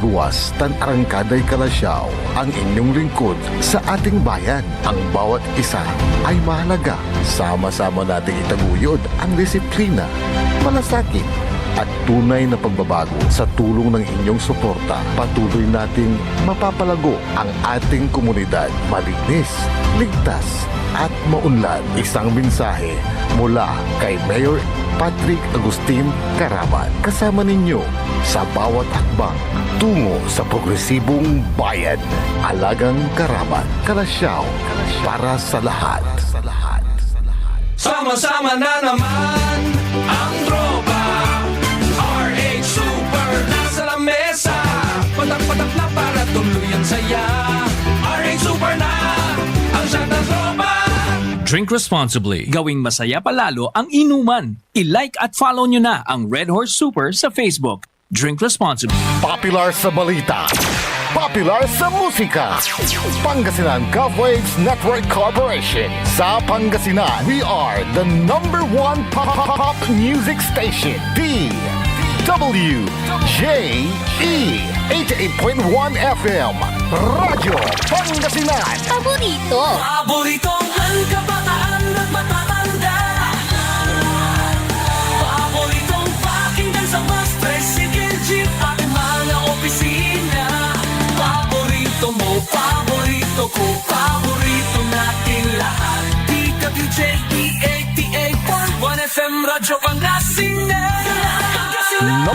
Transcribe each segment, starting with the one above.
luwas tan arangkaday kalasyaw ang inyong lingkod sa ating bayan. Ang bawat isa ay mahalaga. Sama-sama nating itaguyod ang disiplina, malasakit at tunay na pagbabago. Sa tulong ng inyong suporta, patuloy nating mapapalago ang ating komunidad. Malinis, ligtas at maunlad. Isang mensahe mula kay Mayor Patrick Agustin Caraman. Kasama ninyo sa bawat hakbang tungo sa progresibong bayan. Alagang Caraman, Kalasyaw, para sa lahat. Sama-sama na naman ang tropa. RH Super nasa lamesa. Patak-patak na para tuloy ang saya. RH Super na ang siyang tropa. Drink responsibly. Gawing masaya palalo ang inuman. I-like at follow nyo na ang Red Horse Super sa Facebook. Drink responsibly. Popular sa balita, popular sa musika. Pangasinan Govwaves Network Corporation. Sa Pangasinan, we are the #1 pop music station. DWJE 88.1 FM. Radyo Pangasinan. Paborito. Paboritong ang kabataan at matatanda. Paboritong pakinggan sa bus, tricycle, jeep at mga opisina. Paborito mo, paborito ko, paborito natin lahat. DWJE 88.1 FM, Radyo Pangasinan. #1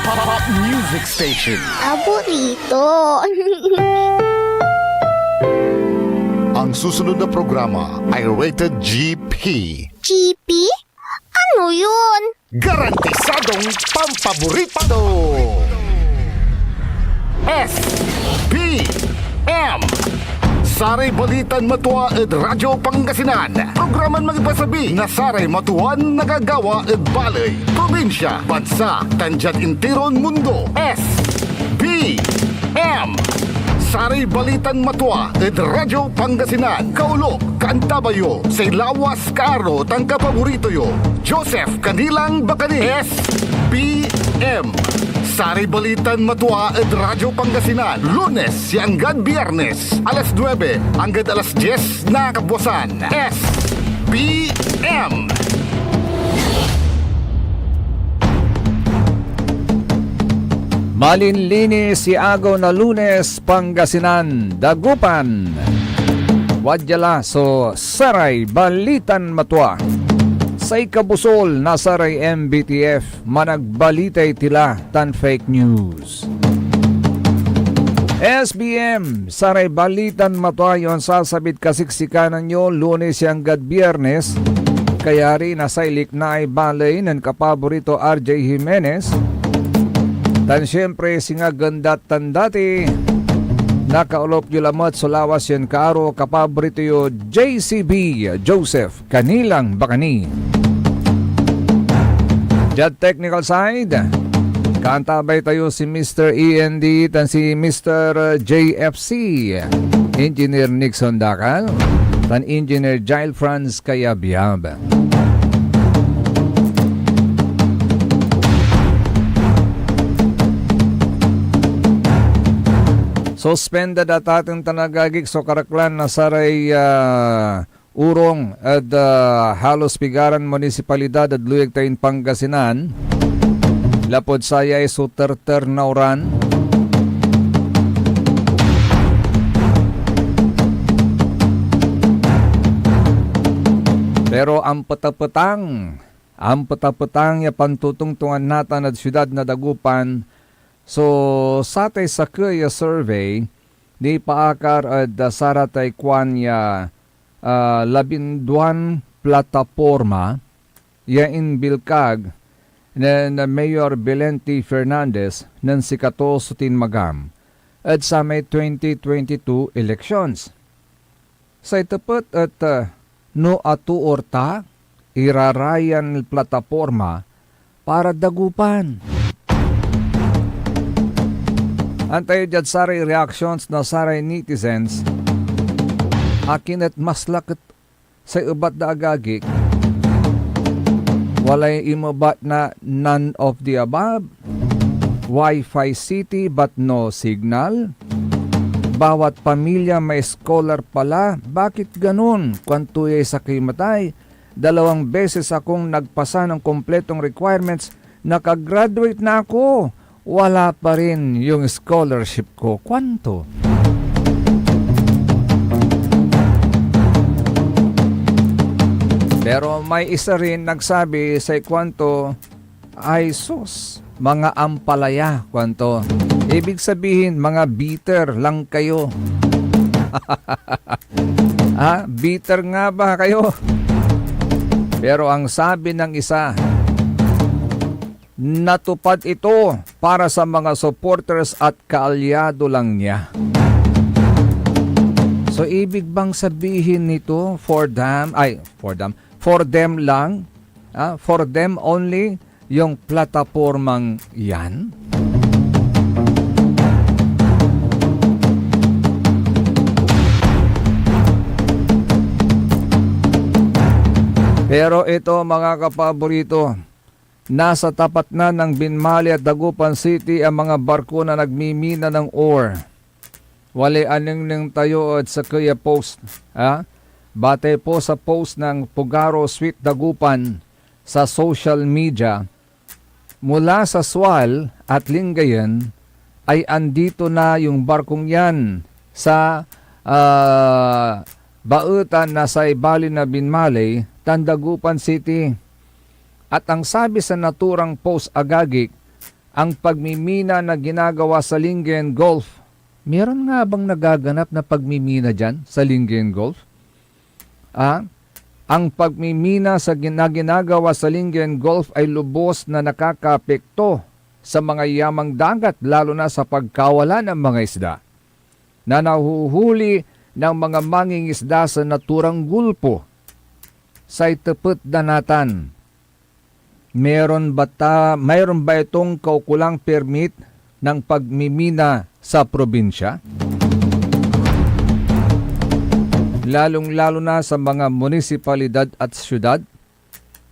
pop music station. Paborito. Ang susunod na programa ay rated GP. GP? Ano yun? Garantisadong pampaborito. SPM Saray Balitan Matua ed Radyo Pangasinan. Programan magipasabi na saray matuan nagagawa ed balay, probinsya, bansa, tanjat intiron mundo. SPM Saray Balitan Matua ed Radyo Pangasinan. Kaulo, Kantabayo, say lawas karo tang kapaborito yo. Joseph Kanilang Bakani. SPM Saray Balitan Matua ed Radyo Pangasinan. Lunes hanggang Biyernes, alas 9 hanggang alas 10 na kabuwasan. SPM Malinlinis si agaw na Lunes, Pangasinan, Dagupan. Wadyala so Saray Balitan Matua. Say kabusol na saray MBTF, managbalitay tila tan fake news. SBM, saray Balitan Matua yon sasabit kasiksikanan nyo Lunes hanggang Biyernes. Kaya rin nasailik na ay balay ng kapaborito RJ Jimenez. Tan siyempre singa gandat tan dati nakaulop yu lamot sulawas yun kaaro kapaborito yu JCB Joseph Kanilang Bakani. Jad technical side kantabay tayo si Mr. END tan si Mr. JFC Engineer Nixon Dakal tan Engineer Jail Franz Kayabyab. Suspended at ating tanagagik so karaklan na saray urong at halos pigaran munisipalidad at luyag tayin Pangasinan. Lapod saya ay suterter na uran. Pero ang patapetang ya pantutungtungan natan at syudad na Dagupan. So, satay sa kaya survey, di paakar at saratay kwan ya 12 plataforma ya inbilkag na Mayor Belenti Fernandez ng sikato sutin magam at sa may 2022 elections. Sa itapot at no atuorta, irarayan plataforma para Dagupan. Antay dyan saray reactions na saray netizens akin at mas lakit sa ubat da agagik walay imabat na none of the above Wi-Fi city but no signal. Bawat pamilya may scholar pala. Bakit ganun? Kwantuye sa kimatay. 2 beses akong nagpasa ng kompletong requirements. Nakagraduate na ako. Wala pa rin yung scholarship ko. Kwanto? Pero may isa rin nagsabi sa kwanto, ay sus, mga ampalaya, kwanto. Ibig sabihin, mga bitter lang kayo. Bitter nga ba kayo? Pero ang sabi ng isa, natupad ito para sa mga supporters at kaalyado lang niya. So ibig bang sabihin nito for them lang, for them only yung platapormang yan? Pero ito mga kapaborito, nasa tapat na ng Binmali at Dagupan City ang mga barko na nagmimina ng ore. Wali aning ng tayo at sa Kuya Post. Bate po sa post ng Pugaro Sweet Dagupan sa social media, mula sa Swal at Lingayen ay andito na yung barkong yan sa Bautan na sa ibali na Binmalay, Tandagupan City. At ang sabi sa naturang post agagik, ang pagmimina na ginagawa sa Lingayen Gulf. Meron nga bang nagaganap na pagmimina dyan sa Lingayen Gulf? Ang pagmimina sa ginagawa sa Lingayen Gulf ay lubos na nakakaapekto sa mga yamang dagat, lalo na sa pagkawala ng mga isda na nahuhuli ng mga mangingisda sa naturang gulpo. Sa itapot danatan, mayroon ba itong kaukulang permit ng pagmimina sa probinsya? Lalong-lalo na sa mga munisipalidad at syudad,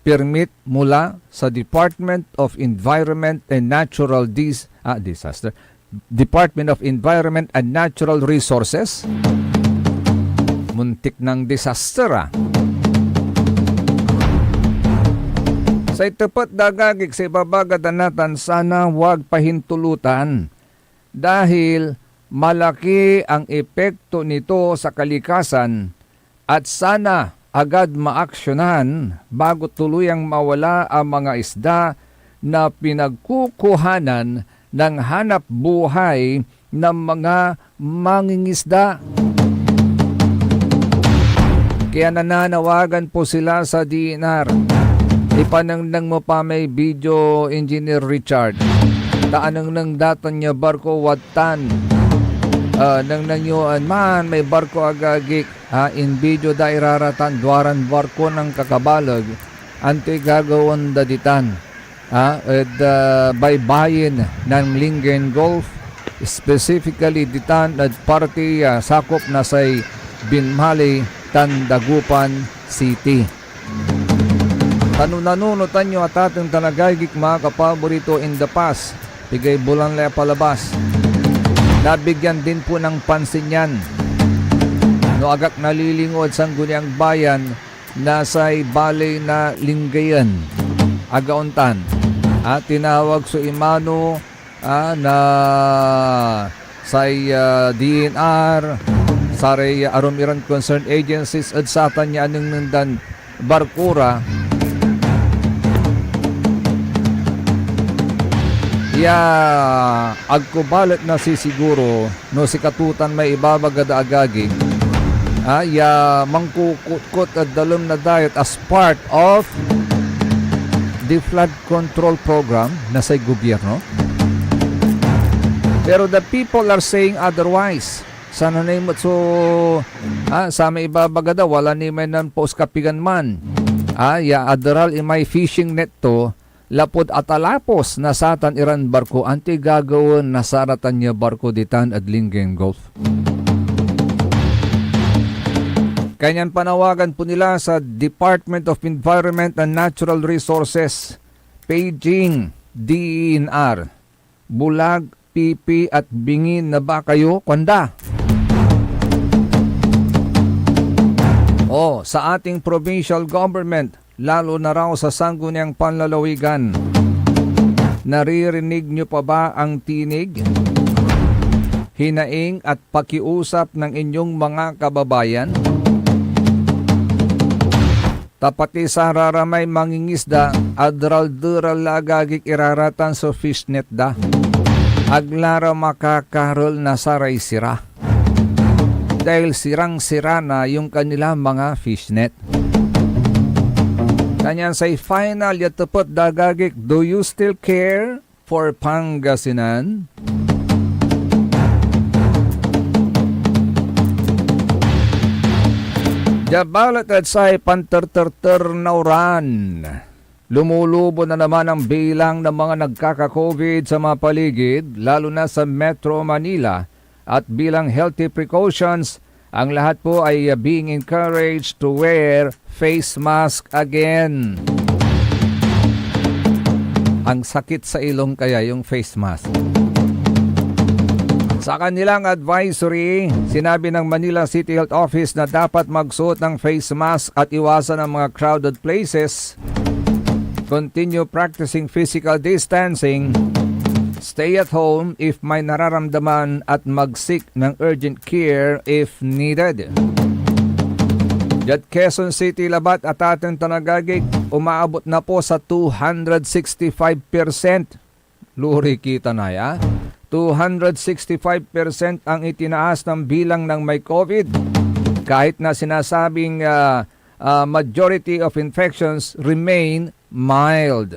permit mula sa Department of Environment and Natural Disaster, Department of Environment and Natural Resources. Muntik ng disaster. Sa itapat dagagik sa ibabagadanasan, sana huwag pahintulutan dahil malaki ang epekto nito sa kalikasan at sana agad maaksyonan bago tuluyang mawala ang mga isda na pinagkukuhanan ng hanap buhay ng mga mangingisda. Kaya nananawagan po sila sa DNR. Ipanangdang mo pa may video, Engineer Richard. Taanang nang datan niya barko watan. Nang nangyuan man may barko agagik. In video da iraratan duaran barko ng kakabalag. Anti gagawan daditan. Baybayin ng Lingayen Gulf. Specifically ditan at party sakop na say Binmali, Tandagupan City. Nanunutan nyo at ating tanagagik mga kapaborito in the past. Pigay bulan laya palabas. Nabigyan din po ng pansin yan. No agak nalilingod sa Guniang Bayan nasa balay na Lingayen. Agauntan. Tinawag so imano na say DNR, saray arumiran concerned agencies at satan niya anong nandan barkura. Agkubalat na sisiguro no si katutan may ibabagada agagi mangkukut at dalom na diet as part of the flood control program na sa gobyerno. Pero the people are saying otherwise. Sana na yung sa may ibabagada wala ni may nan post kapigan man. Adral in my fishing net to lapod at alapos na satan iran barko anti gagawin na saratan niya barko ditan at Lingayen Gulf. Kanyan panawagan po nila sa Department of Environment and Natural Resources, paging DENR, bulag, pipi at bingin na ba kayo, kwanda? O, sa ating provincial government, lalo na raw sa sangguniang panlalawigan, naririnig nyo pa ba ang tinig, hinaing at pakiusap ng inyong mga kababayan? Tapati sa raramay mangingisda, adral-dural lagagik iraratan sa fishnet da. Aglara makakarol na saray sira. Dahil sirang-sira na yung kanila mga fishnet. Kanyan say final yatupot dagagik, do you still care for Pangasinan? Jabalat at say panterterter na uran. Lumulubo na naman ang bilang ng mga nagkaka-COVID sa mga paligid, lalo na sa Metro Manila. At bilang healthy precautions, ang lahat po ay being encouraged to wear face mask again. Ang sakit sa ilong kaya yung face mask. Sa kanilang advisory, sinabi ng Manila City Health Office na dapat magsuot ng face mask at iwasan ang mga crowded places, continue practicing physical distancing, stay at home if may nararamdaman at mag-seek ng urgent care if needed. At Quezon City, Labat at ating Tanagagig, umaabot na po sa 265%. Luri kita na ya. 265% ang itinaas ng bilang ng may COVID. Kahit na sinasabing majority of infections remain mild.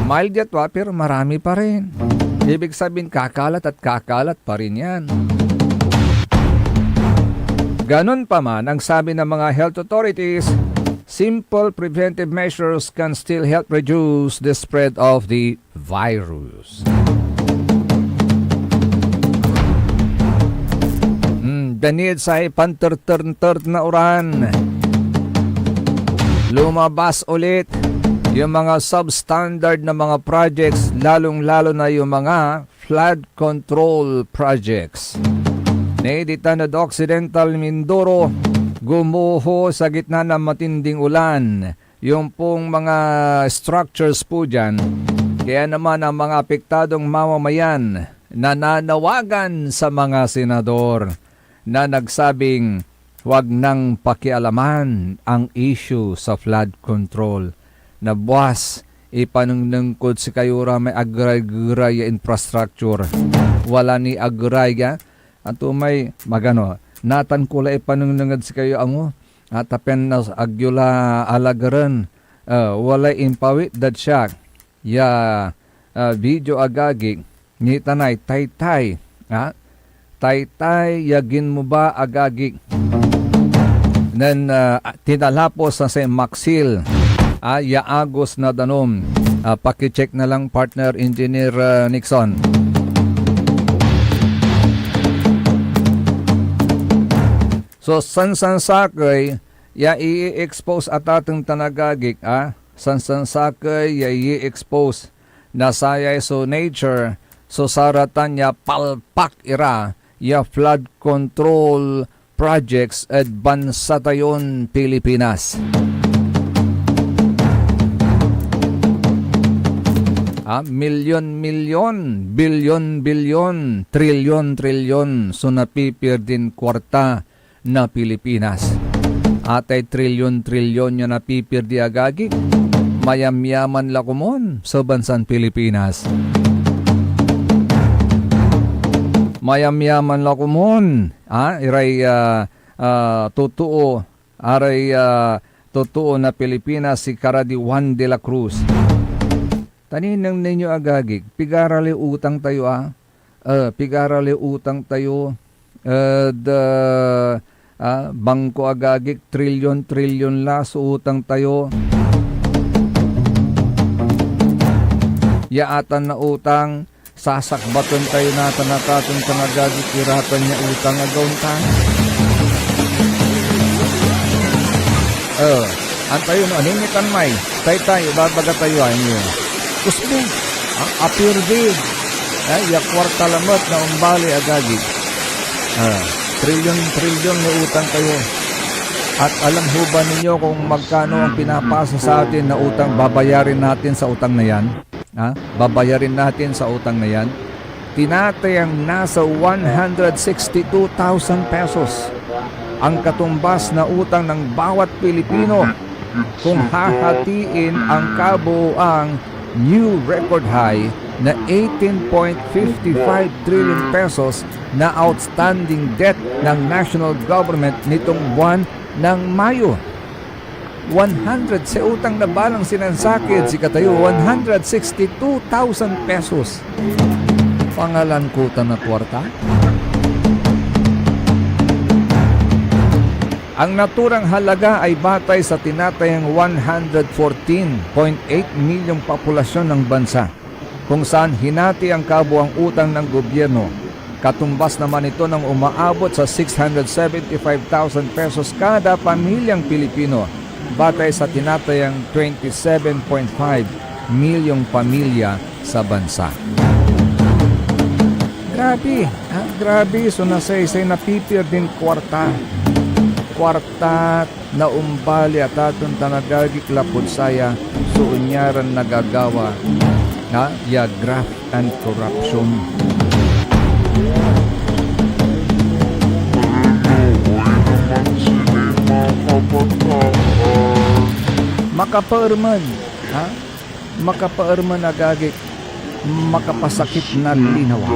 Mild yatwa pero marami pa rin. Ibig sabihin kakalat at kakalat pa rin yan. Ganon pa man ang sabi ng mga health authorities, simple preventive measures can still help reduce the spread of the virus. Danid sa panterter na uran. Lumabas ulit yung mga substandard na mga projects, lalong-lalo na yung mga flood control projects. Naeditan na Occidental Mindoro, gumuho sa gitna ng matinding ulan. Yung pong mga structures po dyan, kaya naman ang mga apektadong mamamayan nananawagan sa mga senador na nagsabing huwag nang pakialaman ang issue sa flood control. Na buwas, ipanunungkod si Kayura may agray-gray infrastructure. Wala ni agray at may magano. Natan kula ipanunungkod si kayo ango. At apen na agyula alagaran. Wala impawit that siya. Ya video agagi. Ni tanay tay-tay. Tay-tay, yagin mo ba agagik? Then, tinalapos na si Maxil, yaagos na danom. Pakicheck na lang partner engineer Nixon. So, sansansakay, i-expose at atong tanagagik, sansansakay, i-expose na sayay so nature, so saratan ya palpak ira, ya flood control projects at bansa tayon Pilipinas. Milyon, bilyon, trilyon, so napipir din kwarta na Pilipinas. Atay trilyon yung napipir di agagi, mayamyaman lakumon sa bansang Pilipinas. Mayamyaman lakumon, iray totoo, totoo na Pilipinas si Karadi Juan de la Cruz. Taninang ninyo agagig, pigarali utang tayo pigarali utang tayo, bangko agagig, trilyon la so utang tayo. Yaatan na utang, sasakbaton tayo natin na katong tanagagig, iratan niya utang agauntan. Antayo no, animikan may, tay-tay, babaga tayo niyo. Kusbo, Apirdi. Ya kwarta lamot na umbali agagi. Trilyon na utang kayo. At alam ho ba ninyo kung magkano ang pinapasa sa atin na utang, babayarin natin sa utang na yan? Babayarin natin sa utang na yan? Tinatayang nasa 162,000 pesos ang katumbas na utang ng bawat Pilipino kung hahatiin ang kabuuang new record high na 18.55 trillion pesos na outstanding debt ng national government nitong buwan ng Mayo. 100 sa utang na balang sinansakit si Katayo, 162,000 pesos. Pangalan ko na kwarta. Ang naturang halaga ay batay sa tinatayang 114.8 milyong populasyon ng bansa, kung saan hinati ang kabuang utang ng gobyerno. Katumbas naman ito ng umaabot sa 675,000 pesos kada pamilyang Pilipino, batay sa tinatayang 27.5 milyong pamilya sa bansa. Grabe, grabe. So nasaysay napipir din kwarta na umbali at atong tanagagik saya so unyaran nagagawa ya graft and corruption. Makapaerman makapaerman nagagik makapasakit na linawa.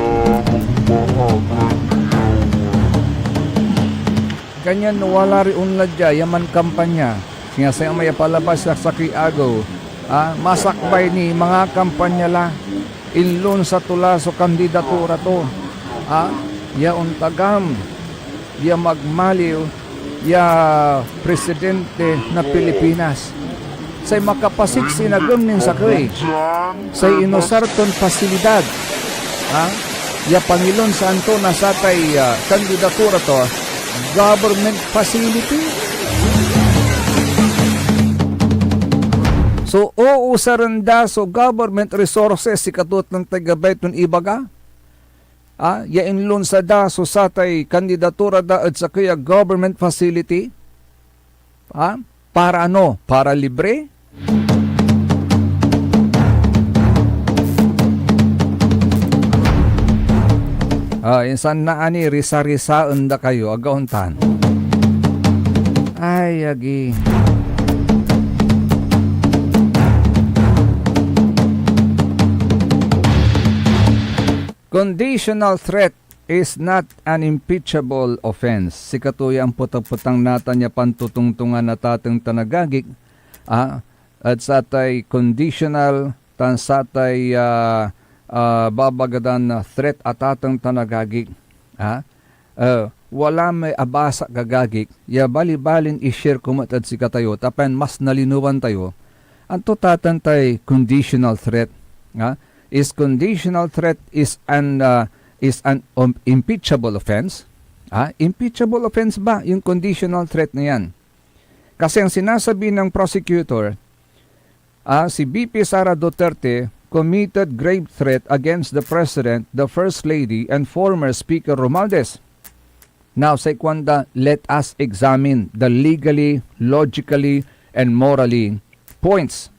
Ganyan wala ri unlad dya, yaman kampanya. Sinasay ang may palabas sa Kiagaw. Masakbay ni mga kampanya la. Inlon sa tula so kandidatura to. Ya untagam. Ya magmaliw. Ya presidente na Pilipinas. Say makapasiksi na gumin sa kay. Say inosarton pasilidad. Ya Pangilon Santo na satay kandidatura to. Government facility. So, saranda so government resources si katut ng tagabayton ibaga. Yain lun sa da so satay kandidatura da at sa kaya government facility. Para ano? Para libre? Insan na ani risa-risaan da kayo agauntan. Ay agi. Conditional threat is not an impeachable offense. Si katuya ang putang-putang nata niya pantutungtungan na tatang tanagagik. At satay conditional tan satay babagadan na threat at atang tanagagik. Wala may abasa gagagik. Ya bali-balin i-share kumatad si katayo. Tapan mas nalinuwan tayo. Anto tatantay conditional threat. Is conditional threat is an impeachable offense? Impeachable offense ba yung conditional threat na yan? Kasi ang sinasabi ng prosecutor, si BP Sara Duterte committed grave threat against the President, the First Lady, and former Speaker Romualdez. Now, sa ikwanda, let us examine the legally, logically, and morally points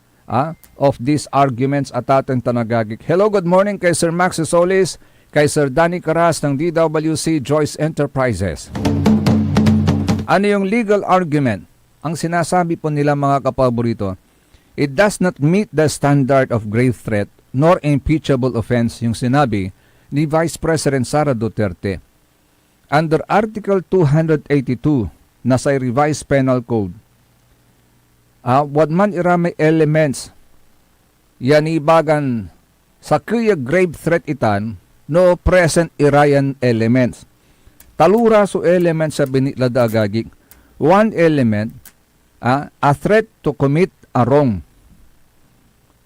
of these arguments at ating tanagagik. Hello, good morning kay Sir Max Solis, kay Sir Danny Caras ng DWC Joyce Enterprises. Ano yung legal argument? Ang sinasabi po nila mga kapaborito, it does not meet the standard of grave threat nor impeachable offense yung sinabi ni Vice President Sara Duterte. Under Article 282 na sa Revised Penal Code, what man iramay elements yan ibagan sa kuya grave threat itan no present irayan elements. Talura so elements sa binitlada agagik. One element, a threat to commit a wrong.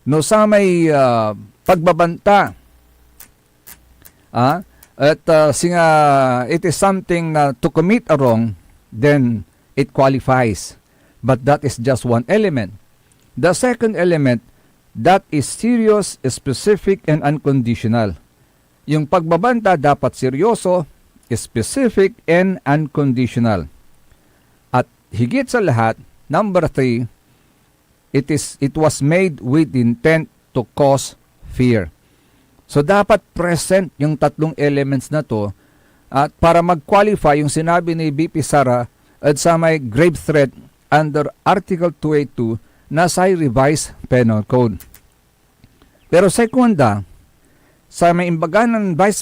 No sa may pagbabanta. At singa it is something na to commit a wrong, then it qualifies. But that is just one element. The second element, that is serious, specific, and unconditional. Yung pagbabanta dapat seryoso, specific, and unconditional. At higit sa lahat, number 3, it was made with intent to cause fear. So dapat present yung tatlong elements na to at para mag-qualify yung sinabi ni BP Sara at sa may grave threat under Article 282 na sa Revised Penal Code. Pero sekunda, sa may imbaga ng Vice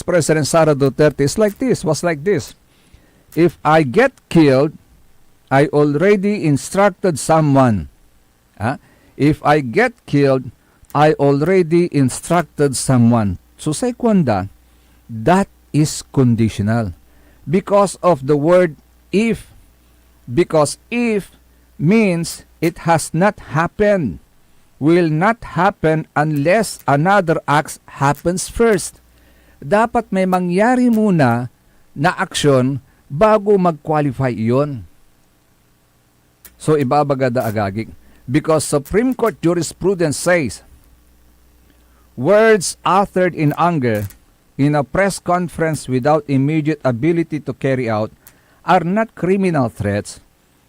President Sara Duterte was like this. If I get killed, I already instructed someone. If I get killed, I already instructed someone. So sekunda, that is conditional. Because of the word if. Because if means it has not happened. Will not happen unless another act happens first. Dapat may mangyari muna na aksyon bago mag-qualify iyon. So ibabagada agagig. Because Supreme Court jurisprudence says, words uttered in anger in a press conference without immediate ability to carry out are not criminal threats.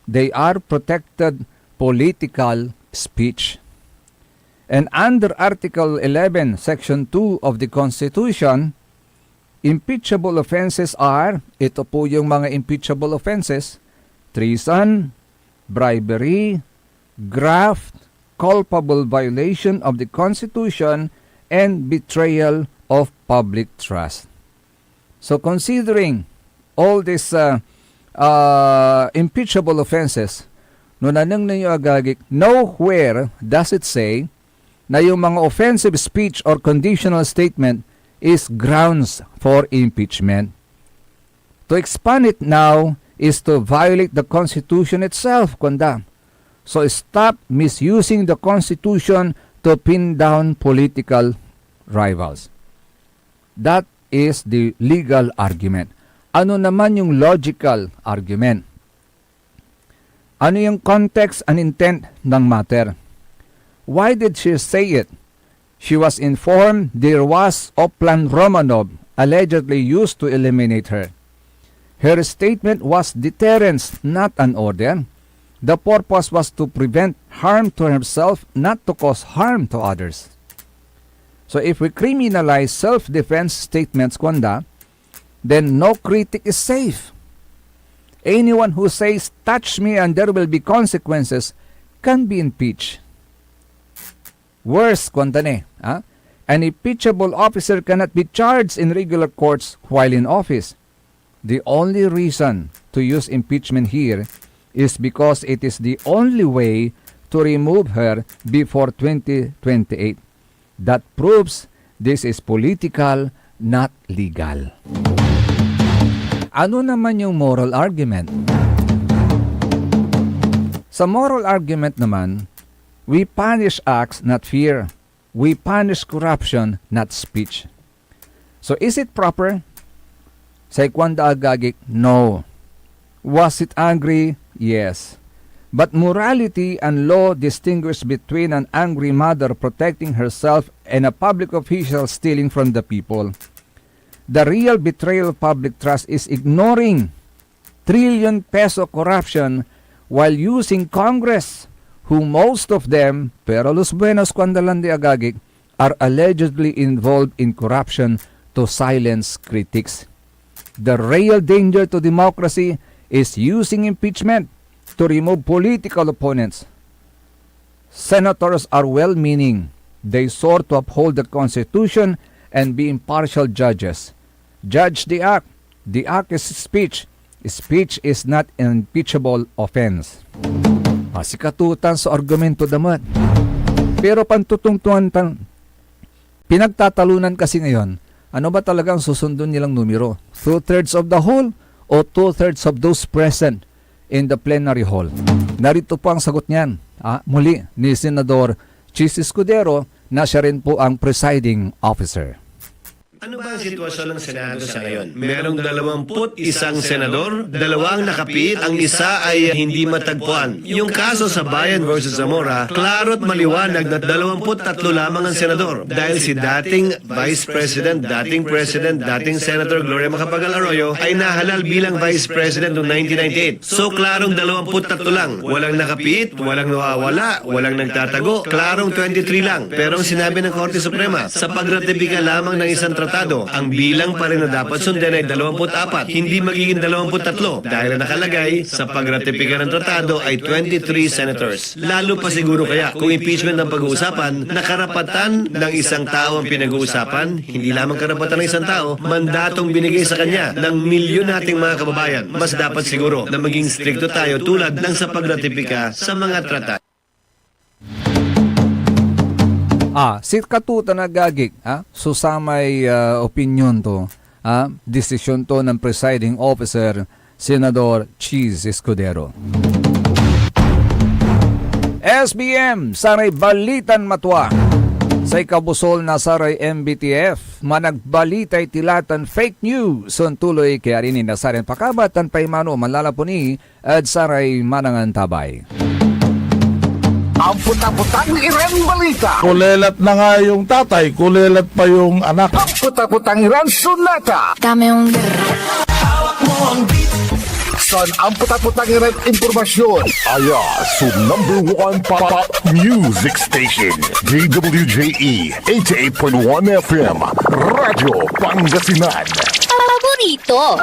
They are protected political speech. And under Article 11, Section 2 of the Constitution, impeachable offenses are, ito po yung mga impeachable offenses, treason, bribery, graft, culpable violation of the Constitution, and betrayal of public trust. So considering all these impeachable offenses, no nanang ninyo agagik, nowhere does it say na yung mga offensive speech or conditional statement is grounds for impeachment. To expand it now is to violate the Constitution itself, kunda. So stop misusing the Constitution to pin down political rivals. That is the legal argument. Ano naman yung logical argument? Ano yung context and intent ng matter? Why did she say it? She was informed there was Oplan Romanov allegedly used to eliminate her. Her statement was deterrence, not an order. The purpose was to prevent harm to herself, not to cause harm to others. So if we criminalize self-defense statements, kwanda, then no critic is safe. Anyone who says, touch me and there will be consequences, can be impeached. Worse, kwanda ne, an impeachable officer cannot be charged in regular courts while in office. The only reason to use impeachment here is because it is the only way to remove her before 2028. That proves this is political, not legal. Ano naman yung moral argument? Sa moral argument naman, we punish acts, not fear. We punish corruption, not speech. So is it proper? Sa ikwanda agagik, no. Was it angry? Yes. But morality and law distinguish between an angry mother protecting herself and a public official stealing from the people. The real betrayal of public trust is ignoring trillion peso corruption while using Congress, who most of them, pero los buenos cuandalandi agagik, are allegedly involved in corruption to silence critics. The real danger to democracy is using impeachment to remove political opponents. Senators are well-meaning. They sought to uphold the Constitution and be impartial judges. Judge the act. The act is speech. Speech is not an impeachable offense. Sikatutan sa argumento damat. Pero pantutungtuan pinagtatalunan kasi ngayon, ano ba talagang susundon nilang numero? 2/3 of the whole o 2/3 of those present in the plenary hall? Narito po ang sagot niyan. Muli ni Senador Chis Escudero na siya rin po ang presiding officer. Ano ba ang sitwasyon ng Senado sa ngayon? Merong 21 senador, 2 nakapiit, ang isa ay hindi matagpuan. Yung kaso sa Bayan versus Zamora, klaro't maliwanag na 23 lamang ang senador dahil si dating Vice President, dating Senator Gloria Macapagal Arroyo ay nahalal bilang Vice President noong 1998. So klarong 23 lang. Walang nakapiit, walang nawawala, walang nagtatago. Klarong 23 lang. Pero ang sinabi ng Korte Suprema, sa pagratipika lamang ng isang tratado, ang bilang pa rin na dapat sundin ay 24, hindi magiging 23 dahil ang nakalagay sa pagratipika ng tratado ay 23 senators. Lalo pa siguro kaya kung impeachment ang pag-uusapan, na karapatan ng isang tao ang pinag-uusapan, hindi lamang karapatan ng isang tao, mandatong binigay sa kanya ng milyon nating mga kababayan. Mas dapat siguro na maging strikto tayo tulad ng sa pagratipika sa mga tratado. Si katuta na gagik, susamay opinion to, desisyon to ng presiding officer, Senador Cheese Escudero. SBM, saray balitan matwa. Sa ikabusol na saray MBTF, managbalitay tilatan fake news. Son tuloy kaya rin inasarin pakabatan paimano manlalapuni at saray manangan tabay. Ang puta-putang Iran balita. Kulelat na nga yung tatay, kulelat pa yung anak. Ang puta-putang Iran sunata. Dame un Hawak mo ang beat. Son ang puta-putang Iran impormasyon. Aya sa #1 pop music station. DWJE 88.1 FM. Radyo Pangasinan. Paborito.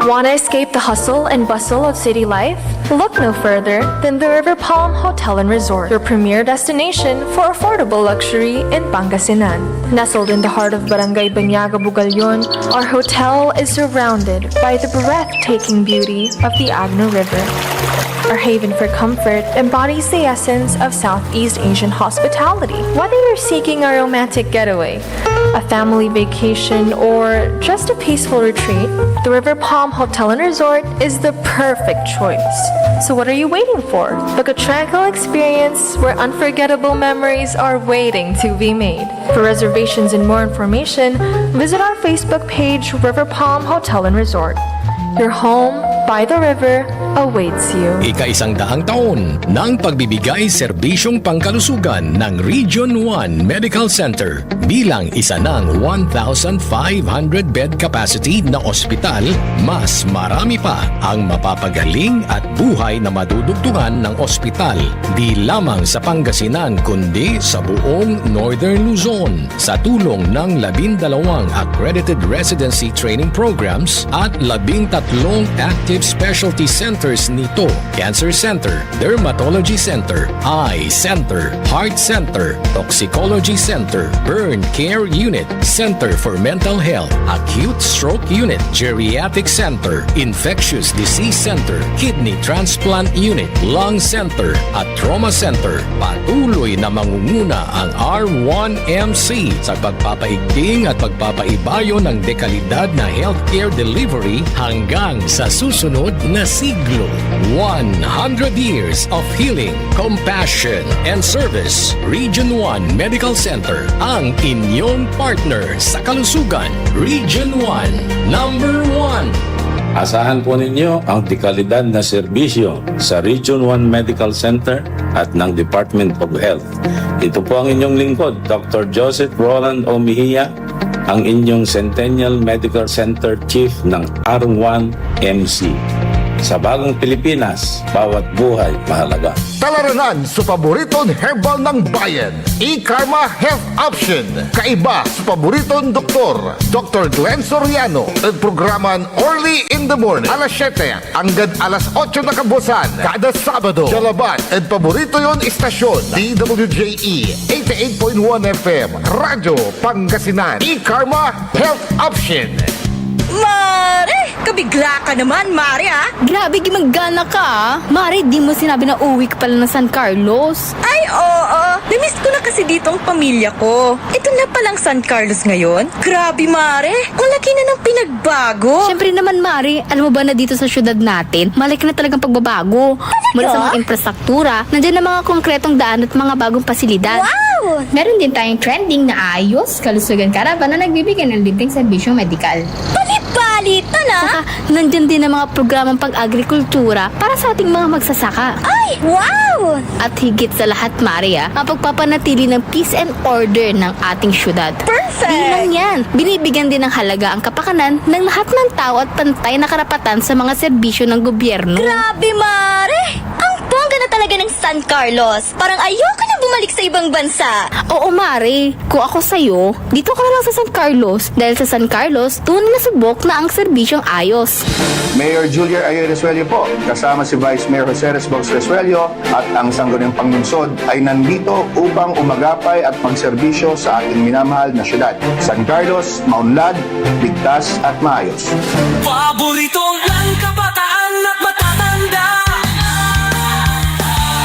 Want to escape the hustle and bustle of city life? Look no further than the River Palm Hotel and Resort, your premier destination for affordable luxury in Pangasinan. Nestled in the heart of Barangay Banyaga, Bugalyon, our hotel is surrounded by the breathtaking beauty of the Agno River. Our haven for comfort embodies the essence of Southeast Asian hospitality. Whether you're seeking a romantic getaway, a family vacation, or just a peaceful retreat, the River Palm Hotel and Resort is the perfect choice. So what are you waiting for? Book a tranquil experience where unforgettable memories are waiting to be made. For reservations and more information, visit our Facebook page, River Palm Hotel and Resort. Your home by the river awaits you. Ika-100 taon ng pagbibigay serbisyong pangkalusugan ng Region 1 Medical Center bilang isa ng 1,500-bed capacity na ospital, mas marami pa ang mapapagaling at buhay na madudugtungan ng ospital di lamang sa Pangasinan kundi sa buong Northern Luzon sa tulong ng 12 accredited residency training programs at 13 active specialty centers nito: Cancer Center, Dermatology Center, Eye Center, Heart Center, Toxicology Center, Burn Care Unit, Center for Mental Health, Acute Stroke Unit, Geriatric Center, Infectious Disease Center, Kidney Transplant Unit, Lung Center at Trauma Center. Patuloy na mangunguna ang R1MC sa pagpapaigting at pagpapaibayo ng dekalidad na healthcare delivery hanggang sa susunod na siglo. 100 years of healing, compassion, and service. Region 1 Medical Center, ang inyong partner sa kalusugan. Region 1, number 1. Asahan po ninyo ang dekalidad na serbisyo sa Region 1 Medical Center at ng Department of Health. Ito po ang inyong lingkod, Dr. Joseph Roland O. Mejia, ang inyong Centennial Medical Center Chief ng R1MC. Sa bagong Pilipinas, bawat buhay mahalaga. Talaranan sa paboritong herbal ng bayan, E-Karma Health Option. Kaiba sa paboritong doktor, Dr. Glenn Soriano. At programan Early in the Morning, alas 7 hanggang alas 8 na kabusan. Kada Sabado, Jalaban at paborito yon istasyon, DWJE 88.1 FM, Radyo Pangasinan. E-Karma Health Option. Mare! Kabigla ka naman, Mare, ha? Grabe, gimaggana ka ah. Mari, di mo sinabi na uwi ka pala ng San Carlos. Ay, oo. Namiss ko na kasi dito ang pamilya ko. Ito na palang San Carlos ngayon. Grabe, Mare. Ang laki na ng pinagbago. Siyempre naman, Mari, alam mo ba na dito sa syudad natin, malaki na talagang pagbabago. Mula sa mga infrastruktura, nandiyan na mga konkretong daan at mga bagong pasilidad. Wow! Meron din tayong trending na ayos, kalusugan karavan na nagbibigay ng libreng serbisyong medikal. Palit-palitan, ha? Saka, nandyan din ang mga programang pang-agrikultura para sa ating mga magsasaka. Ay, wow! At higit sa lahat, Maria, ang pagpapanatili ng peace and order ng ating syudad. Perfect! Di lang yan, binibigyan din ng halaga ang kapakanan ng lahat ng tao at pantay na karapatan sa mga serbisyo ng gobyerno. Grabe, Mare! Ang bongga na talaga ng San Carlos. Parang ayoko na bumalik sa ibang bansa. Oo, Mari. Kung ako sa'yo, dito ka na lang sa San Carlos. Dahil sa San Carlos, tunay na subok na ang serbisyong ayos. Mayor Julia Ayer Resuello po, kasama si Vice Mayor Jose Resbox Resuello at ang sangguniang panglungsod ay nandito upang umagapay at magserbisyo sa ating minamahal na syudad. San Carlos, maunlad, ligtas at maayos. Paborito ng kabataan at matatanda.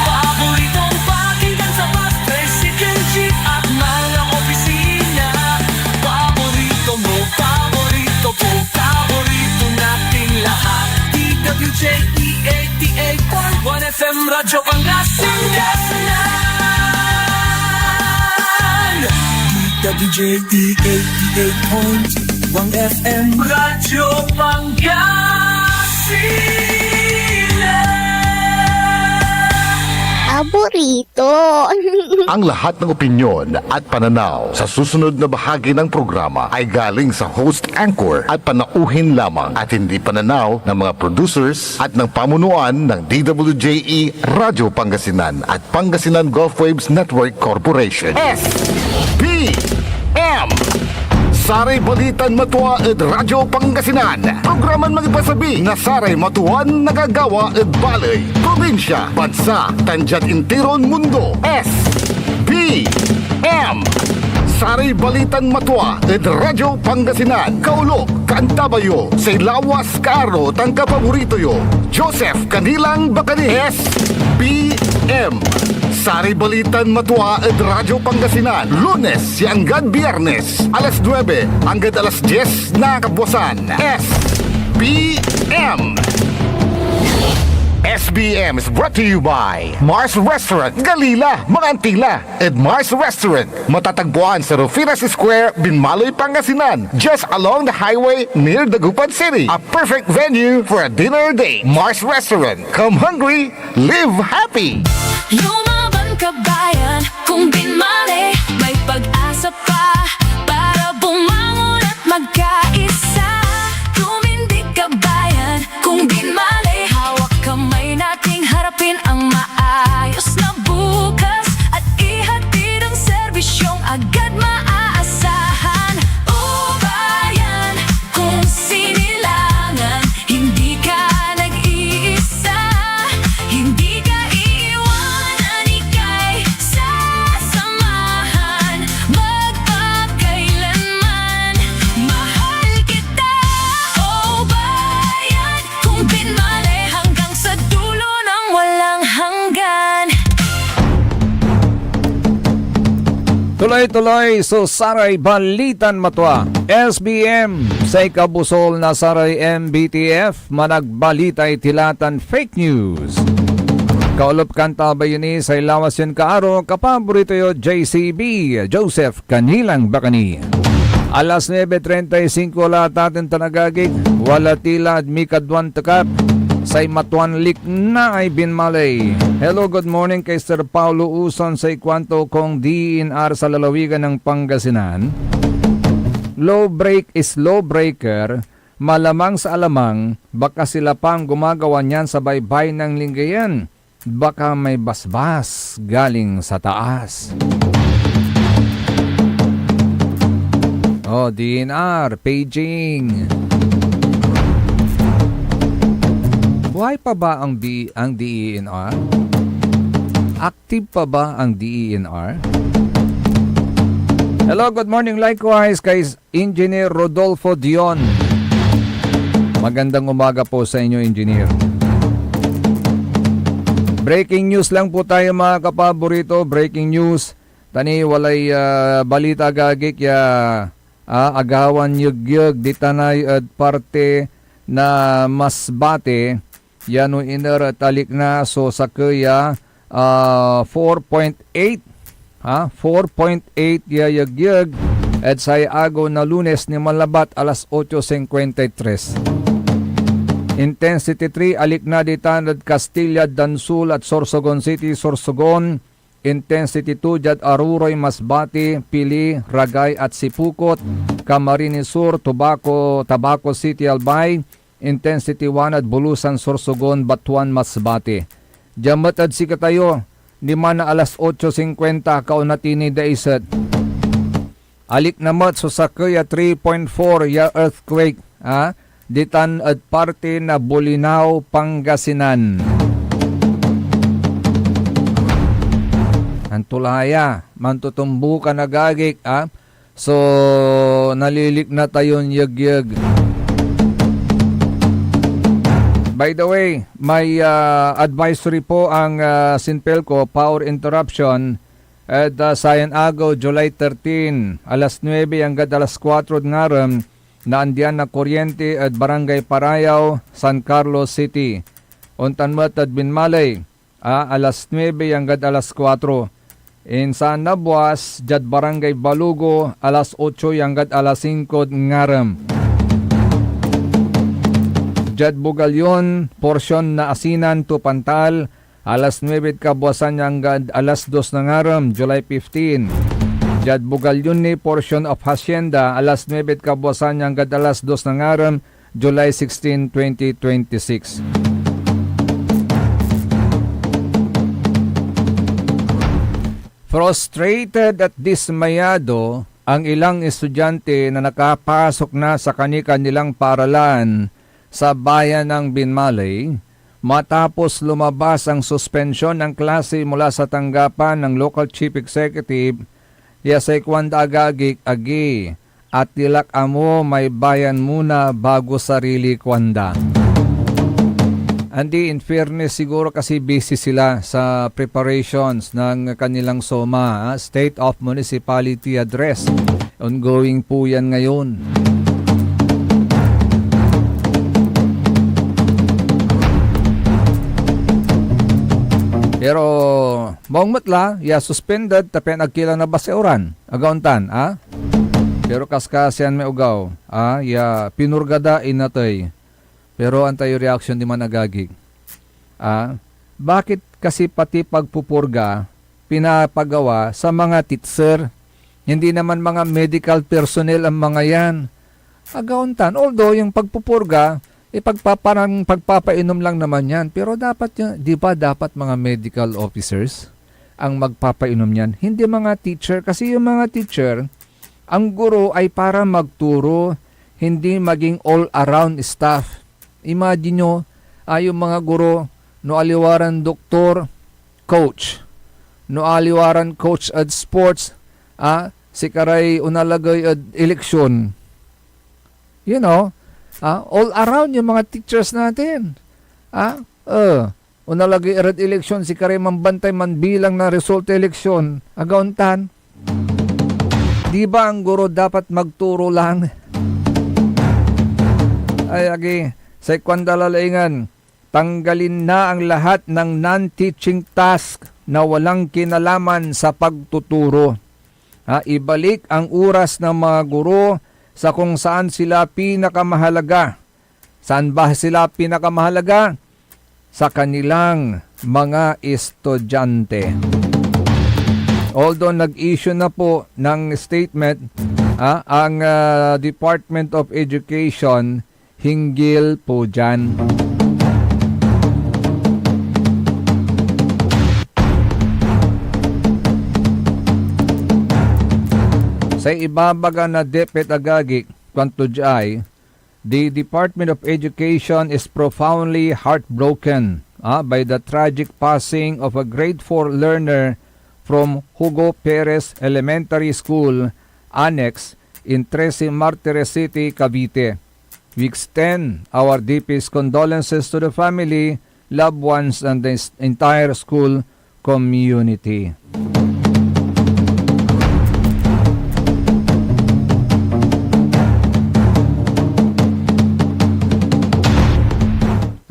Paboritong pakinggan sa bus, tricycle, jeep at mga opisina. Paborito mo, paborito ko, paborito nating lahat. DWJE 88.1 FM Radyo Pangasinan. DWJE 88.1 FM Radyo Pangasinan. Paborito. Ang lahat ng opinyon at pananaw sa susunod na bahagi ng programa ay galing sa host anchor at panauhin lamang at hindi pananaw ng mga producers at ng pamunuan ng DWJE Radyo Pangasinan at Pangasinan Gulf Waves Network Corporation. SBM Saray Balitan Matua ed Radyo Pangasinan. Programan magipasabi na Saray Matuan nagagawa ed Balay, Probinsya, Bansa, Tanjat Intiron Mundo. SBM Saray Balitan Matua ed Radyo Pangasinan. Kaulok, Kantabayo, sa Lawas Karo, tangka paborito yo. Joseph Kanilang Bakani. SBM Saray Balitan Matua ed Radyo Pangasinan. Lunes hanggang Biyernes, alas 9 hanggang alas 10 na kabuwasan. SBM SBM is brought to you by Mars Restaurant, Galila, Mga Antila, and Mars Restaurant. Matatagpuan sa Rufinas Square, Binmaloy, Pangasinan, just along the highway near Dagupan City. A perfect venue for a dinner date. Mars Restaurant. Come hungry, live happy. Lumaban ka bayan, kung binmali, may pag-asa pa para bumangon at magkaisa. Tumindig ka bayan, kung binmali, hawak kamay nating harapin ang maayos na bukas at ihatid ang serbisyong agad maaasahan. O bayan, kung sinilangan, hindi ka nag-iisa, hindi ka iiwanan, ika'y sasamahan magpakailanman. Mahal kita, o bayan, kung binmali hanggang sa dulo ng walang hanggan. Tuloy-tuloy so Saray Balitan Matua. SBM sa ikabusol na Saray MBTF managbalitay tilatan fake news. Kaulop kanta ba yun sa ilawas yun kaaro kapaborito yo JCB Joseph Kanilang Bakani. Alas 9:35 lahat natin tanagagig wala tila at mikadwan takap say Matuan Lik na ay binmalay. Hello, good morning kay Sir Paulo Uson sa ikwanto kong DNR sa lalawigan ng Pangasinan. Low break is low breaker, malamang sa alamang, baka sila pang gumagawa niyan sa baybay ng linggayan. Baka may basbas galing sa taas. Oh, DNR, paging. Buhay pa ba ang DENR? Active pa ba ang DENR? Hello, good morning likewise kay Engineer Rodolfo Dion Magandang umaga po sa inyo, engineer. Breaking news lang po tayo mga kapaborito. Breaking news. Tani walay balita gagik ya agawan yugyug di tanay at parte na masbate yano iner talik na so sa kaya 4.8 4.8 ya yugyug at sa iago na Lunes ni Malabat alas 8:53. Intensity 3 Alikna di Tanad Castilla Dansul at Sorsogon City Sorsogon. Intensity 2 Jad Aruroy Masbate Pili Ragay at Sipukot. Camarines Sur Tabaco City Albay. Intensity 1 at Bulusan Sorsogon Batuan Masbate. Jamat at sikatayo di man na alas 8:50 kaunatini da isat. Alik namat so sakaya 3.4 ya earthquake ditan at parte na Bolinao, Pangasinan. Antulaya, mantutumbu ka nagagik, So, nalilik na tayon yag-yag. By the way, may advisory po ang Sinpelco, power interruption at Sayan Agaw, July 13, alas 9 hanggang alas 4 ngaram, na andiyan na kuryente at Barangay Parayaw, San Carlos City. Untan mat at Binmalay, alas 9 hanggang alas 4. In San Nabuas, Jad Barangay Balugo, alas 8 hanggang alas 5 ngaram. Jad Bugalyon, porsyon na Asinan to Pantal, alas 9 kabuasan hanggang alas 2 na ngaram, July 15. Jad Bugalyon ni portion of Hacienda, alas 9 kabuasan hanggang alas 2 ng araw, July 16, 2026. Frustrated at dismayado ang ilang estudyante na nakapasok na sa kanilang paaralan sa bayan ng Binmalay matapos lumabas ang suspensyon ng klase mula sa tanggapan ng local chief executive Yasay kwanda agagik agi at tilak amo may bayan muna bago sarili kwanda. Andi in fairness siguro kasi busy sila sa preparations ng kanilang SOMA, State of Municipality Address. Ongoing po yan ngayon. Pero maong matla, suspended tapi nagkila na baseuran. Agauntan, Pero kaskasyan may ugaw, pinurgada inatay. Pero antayo reaction di man nagagig. Bakit kasi pati pagpupurga pinapagawa sa mga teacher? Hindi naman mga medical personnel ang mga yan. Agauntan, although yung pagpupurga, pagpapainom lang naman yan. Pero dapat yan, di ba dapat mga medical officers ang magpapainom yan? Hindi mga teacher. Kasi yung mga teacher, ang guro ay para magturo, hindi maging all-around staff. Imagine nyo, yung mga guro, no aliwaran doktor, coach. No aliwaran coach at sports, si karay unalagay at eleksyon. You know, all around yung mga teachers natin. Unalagay erad eleksyon, si karay mambantay man bilang na resulta eleksyon. Agauntan. Di ba ang guro dapat magturo lang? Ay, agi, sa ikwandalalaingan, tanggalin na ang lahat ng non-teaching task na walang kinalaman sa pagtuturo. Ibalik ang oras ng mga guro sa kung saan sila pinakamahalaga. Saan ba sila pinakamahalaga? Sa kanilang mga estudyante. Although nag-issue na po ng statement ang Department of Education hinggil po dyan. Sa ibabaga na depet agagik, kwanto jay, the Department of Education is profoundly heartbroken by the tragic passing of a grade 4 learner from Hugo Perez Elementary School Annex in 13 Martires City, Cavite. We extend our deepest condolences to the family, loved ones, and the entire school community.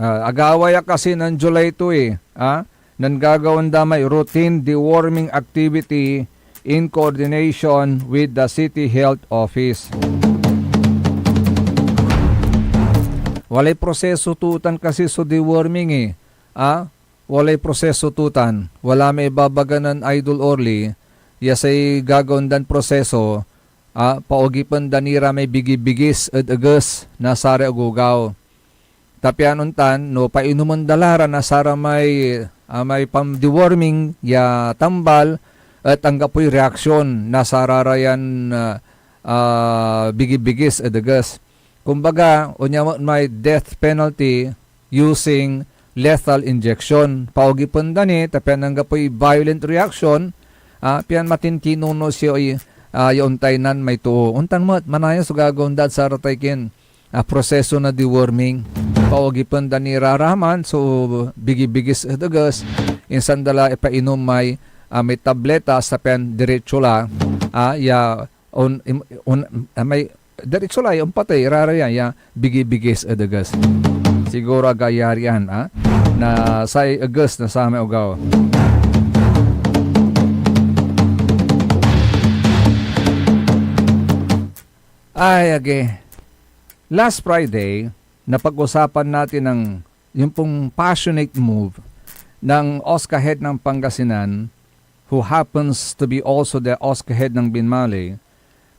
Agawaya kasi ng July 2 nang gagawin damay routine deworming activity in coordination with the City Health Office. Walay proseso tutan kasi so deworming walay proseso tutan. Wala may babaganan Idol Orly. Yasay gagawin dan proseso. Paugipan danira may bigibigis at agas na sari agugaw. Tapianuntan no painuman dalara na sara may pam deworming ya tambal at ang gapoy reaksyon na sararayan bigibigis at agas. Kumbaga, unya may death penalty using lethal injection. Paugipan dani, tapian ang gapoy violent reaction, pian matintinuno siya yauntay nan may tuo. Untan mo, manaya so gagawin dad sa rataykin proseso na deworming. Paugipan dani raraman, so bigibigis adagas, insan dala ipainom may tableta sa pen diretso la, may diretso la yung patay, raraya ya bigibigis adagas. Siguro agayarian na say agas na sa may ugaw. Ay, last Friday, napag-usapan natin yung pong passionate move ng OSCA head ng Pangasinan, who happens to be also the OSCA head ng Binmali,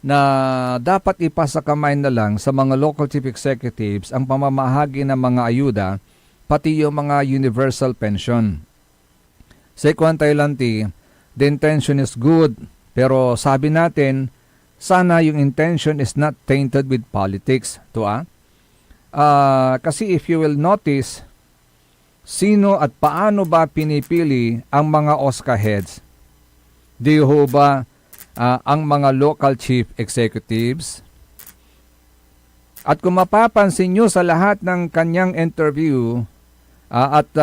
na dapat ipasa kamay na lang sa mga local chief executives ang pamamahagi ng mga ayuda, pati yung mga universal pension. Sa Thailanti, the intention is good, pero sabi natin, sana yung intention is not tainted with politics. Kasi if you will notice, sino at paano ba pinipili ang mga OSCA heads? Di ho ba ang mga local chief executives? At kung mapapansin nyo sa lahat ng kanyang interview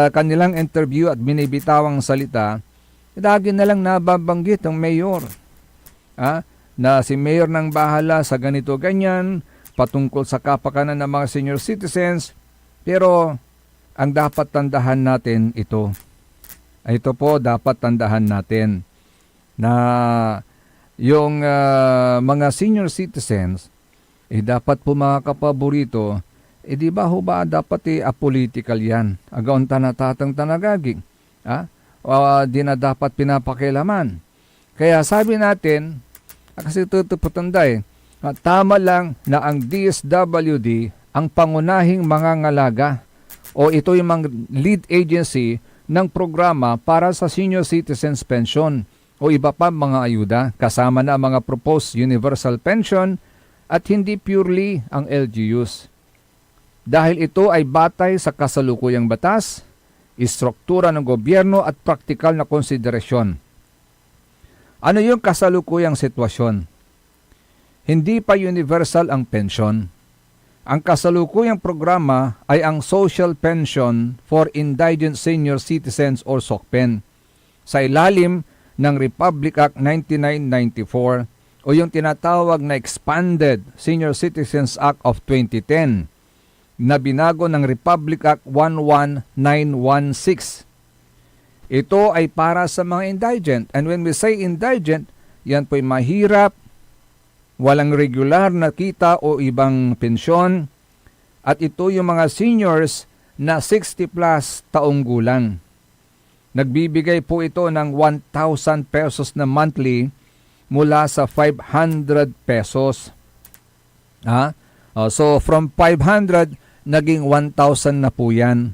kanilang interview at binibitawang salita, lagi na lang nababanggit ang mayor. Na si mayor nang bahala sa ganito ganyan, patungkol sa kapakanan ng mga senior citizens. Pero ang dapat tandahan natin ito. Ito po dapat tandahan natin na yung mga senior citizens dapat po mga kapaborito, di ba ho ba dapat apolitical yan? Agaon tanatatang tanagaging. Di na dapat pinapakilaman. Kaya sabi natin, kasi tutuputanday, tama lang na ang DSWD ang pangunahing mangangalaga o ito yung mga lead agency ng programa para sa senior citizens pension o iba pa mga ayuda kasama na mga proposed universal pension at hindi purely ang LGUs. Dahil ito ay batay sa kasalukuyang batas, istruktura ng gobyerno at praktikal na konsiderasyon. Ano yung kasalukuyang sitwasyon? Hindi pa universal ang pension. Ang kasalukuyang programa ay ang Social Pension for Indigent Senior Citizens or SOCPEN sa ilalim ng Republic Act 1994 o yung tinatawag na Expanded Senior Citizens Act of 2010 na binago ng Republic Act 11916. Ito ay para sa mga indigent. And when we say indigent, yan po'y mahirap, walang regular na kita o ibang pensyon, at ito yung mga seniors na 60 plus taong gulang. Nagbibigay po ito ng 1,000 pesos na monthly mula sa 500 pesos. So from 500, naging 1,000 na po yan.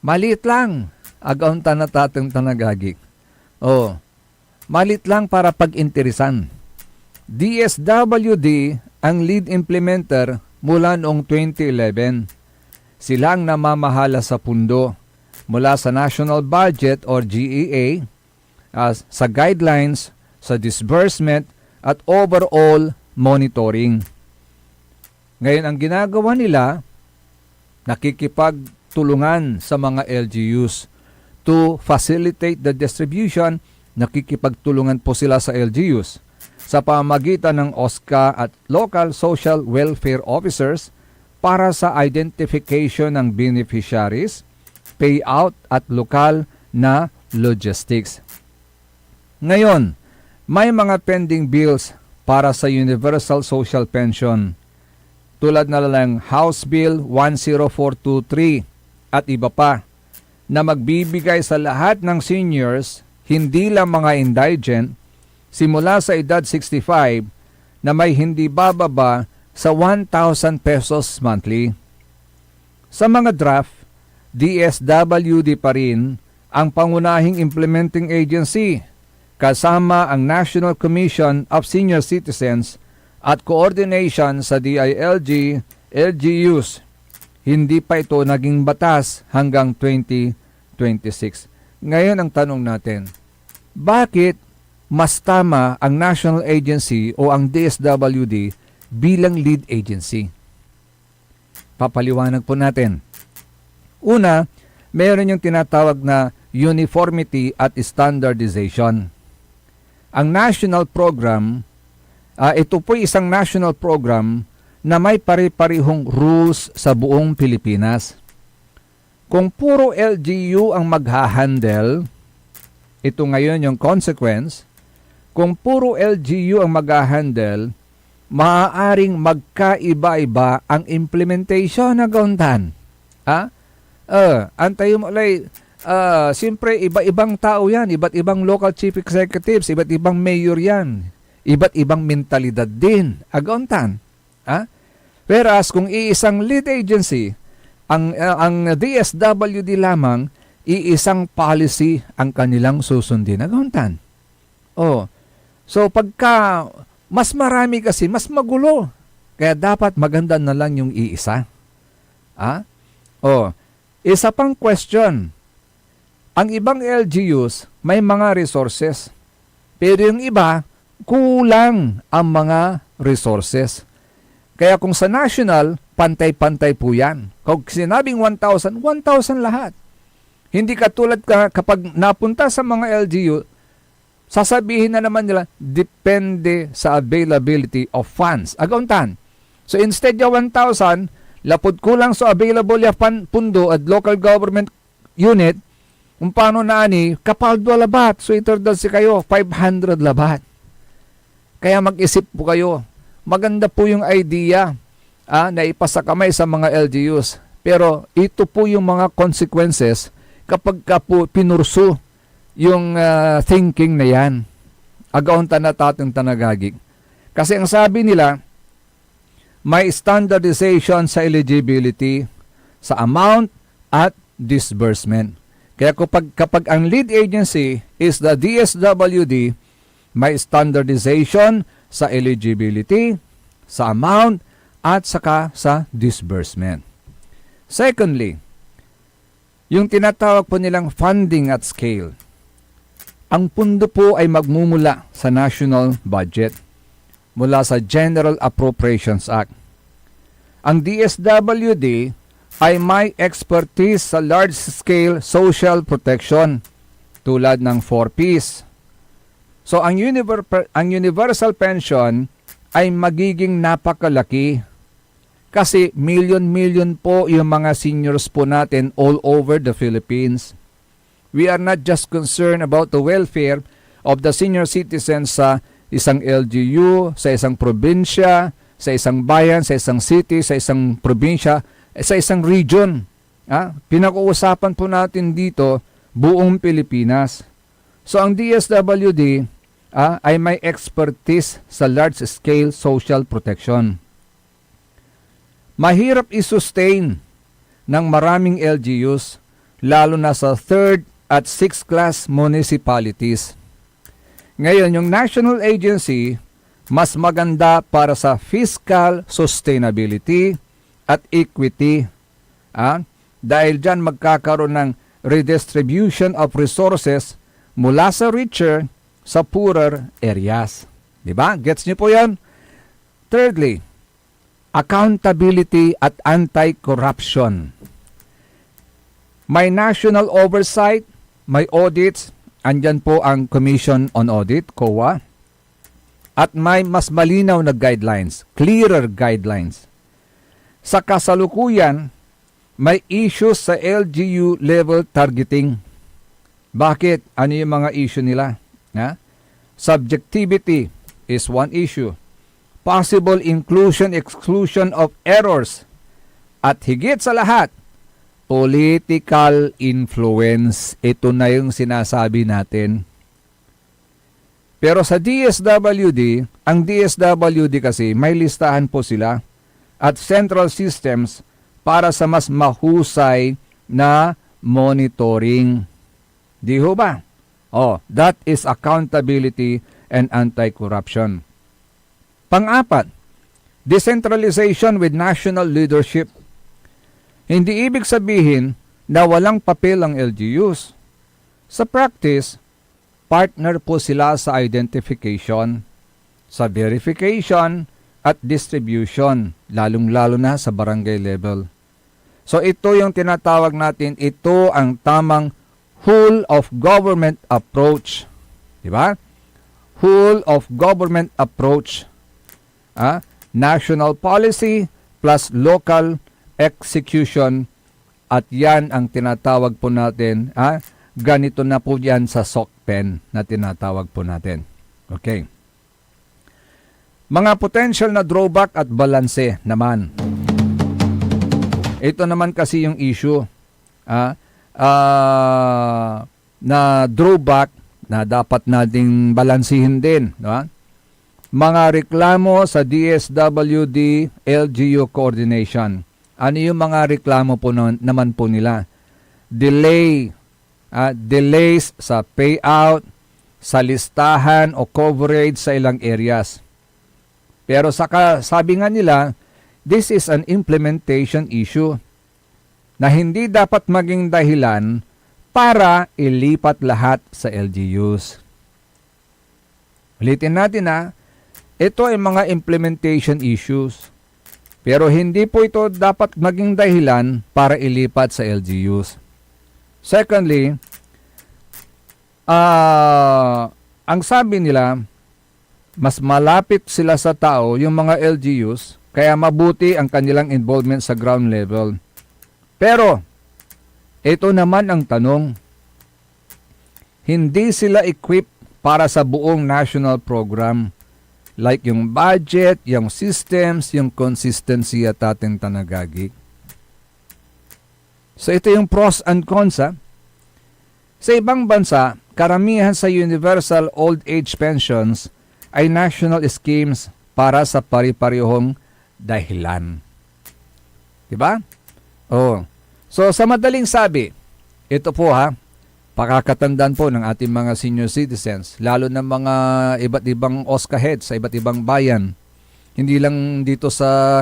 Maliit lang. Agaon tanatatang tanagagik. Malit lang para pag-interesan. DSWD ang lead implementer mula noong 2011. Silang namamahala sa pundo mula sa National Budget or GEA, sa guidelines, sa disbursement at overall monitoring. Ngayon, ang ginagawa nila, nakikipagtulungan sa mga LGUs to facilitate the distribution. Nakikipagtulungan po sila sa LGUs sa pamamagitan ng OSCA at Local Social Welfare Officers para sa identification ng beneficiaries, payout at lokal na logistics. Ngayon, may mga pending bills para sa Universal Social Pension tulad na lang House Bill 10423 at iba pa na magbibigay sa lahat ng seniors, hindi lang mga indigent, simula sa edad 65 na may hindi bababa sa 1,000 pesos monthly. Sa mga draft, DSWD pa rin ang pangunahing implementing agency kasama ang National Commission of Senior Citizens at coordination sa DILG, LGUs. Hindi pa ito naging batas hanggang 2026. Ngayon ang tanong natin, bakit mas tama ang national agency o ang DSWD bilang lead agency? Papaliwanag po natin. Una, meron yung tinatawag na uniformity at standardization. Ang national program, ito po isang national program na may pare-parehong rules sa buong Pilipinas. Kung puro LGU ang maghahandle, ito ngayon yung consequence, kung puro LGU ang maghahandle, maaaring magkaiba-iba ang implementation na gauntan. Antayo mo lay, siyempre iba-ibang tao yan, iba't ibang local chief executives, iba't ibang mayor yan, iba't ibang mentalidad din, agauntan. Whereas kung iisang lead agency, ang DSWD lamang, iisang policy ang kanilang susundin, agauntan. So pagka mas marami kasi, mas magulo. Kaya dapat maganda na lang yung iisa. Isa pang question. Ang ibang LGUs may mga resources. Pero yung iba, kulang ang mga resources. Kaya kung sa national, pantay-pantay po yan. Kung sinabing 1,000, 1,000 lahat. Hindi katulad kapag napunta sa mga LGU, sasabihin na naman nila, depende sa availability of funds. Agauntan. So instead of 1,000, lapod kulang sa available ya pundo at local government unit, kung paano na ani, kapaldo labat. So ito dal si kayo, 500 labat. Kaya mag-isip po kayo. Maganda po yung idea na ipasakamay sa mga LGUs. Pero ito po yung mga consequences kapag po pinurso yung thinking na yan. Agaunta na tatong tanagagig. Kasi ang sabi nila, may standardization sa eligibility, sa amount at disbursement. Kaya kapag ang lead agency is the DSWD, may standardization sa eligibility, sa amount, at saka sa disbursement. Secondly, yung tinatawag po nilang funding at scale. Ang pundo po ay magmumula sa national budget, mula sa General Appropriations Act. Ang DSWD ay may expertise sa large-scale social protection tulad ng 4Ps. So ang universal pension ay magiging napakalaki kasi million po yung mga seniors po natin all over the Philippines. We are not just concerned about the welfare of the senior citizens sa isang LGU, sa isang probinsya, sa isang bayan, sa isang city, sa isang probinsya, sa isang region. Pinag-uusapan po natin dito buong Pilipinas. So ang DSWD ay may expertise sa large-scale social protection. Mahirap i-sustain ng maraming LGUs, lalo na sa 3rd at 6th class municipalities. Ngayon, yung national agency, mas maganda para sa fiscal sustainability at equity. Dahil dyan magkakaroon ng redistribution of resources mula sa richer sa poorer areas. Diba? Gets niyo po yan? Thirdly, accountability at anti-corruption. May national oversight, may audits, andyan po ang Commission on Audit, COA, at may mas malinaw na guidelines, clearer guidelines. Sa kasalukuyan, may issues sa LGU level targeting. Bakit? Ano yung mga issue nila? Subjectivity is one issue. Possible inclusion, exclusion of errors. At higit sa lahat, political influence. Ito na yung sinasabi natin. Pero sa DSWD, ang DSWD kasi may listahan po sila at central systems para sa mas mahusay na monitoring. Di ho ba? That is accountability and anti-corruption. Pang-apat, decentralization with national leadership. Hindi ibig sabihin na walang papel ang LGUs. Sa practice, partner po sila sa identification, sa verification, at distribution, lalong-lalo na sa barangay level. So ito yung tinatawag natin, ito ang tamang whole of government approach. Diba? Whole of government approach. National policy plus local execution, at yan ang tinatawag po natin, ganito na po yan sa SOCPEN na tinatawag po natin. Okay. Mga potential na drawback at balanse naman. Ito naman kasi yung issue na drawback na dapat nating balansihin din. No? Mga reklamo sa DSWD LGU coordination. Ano yung mga reklamo po naman po nila? Delays sa payout, sa listahan o coverage sa ilang areas. Pero sabi nga nila, this is an implementation issue na hindi dapat maging dahilan para ilipat lahat sa LGUs. Ulitin natin ito ay mga implementation issues. Pero hindi po ito dapat maging dahilan para ilipat sa LGUs. Secondly, ang sabi nila, mas malapit sila sa tao, yung mga LGUs, kaya mabuti ang kanilang involvement sa ground level. Pero, ito naman ang tanong, hindi sila equipped para sa buong national program. Like yung budget, yung systems, yung consistency at ating tanagagi. So ito yung pros and cons. Sa ibang bansa, karamihan sa universal old age pensions ay national schemes para sa pari-parehong dahilan. Diba? So sa madaling sabi, ito po pakakatandaan po ng ating mga senior citizens, lalo ng mga iba't ibang OSCA heads sa iba't ibang bayan, hindi lang dito sa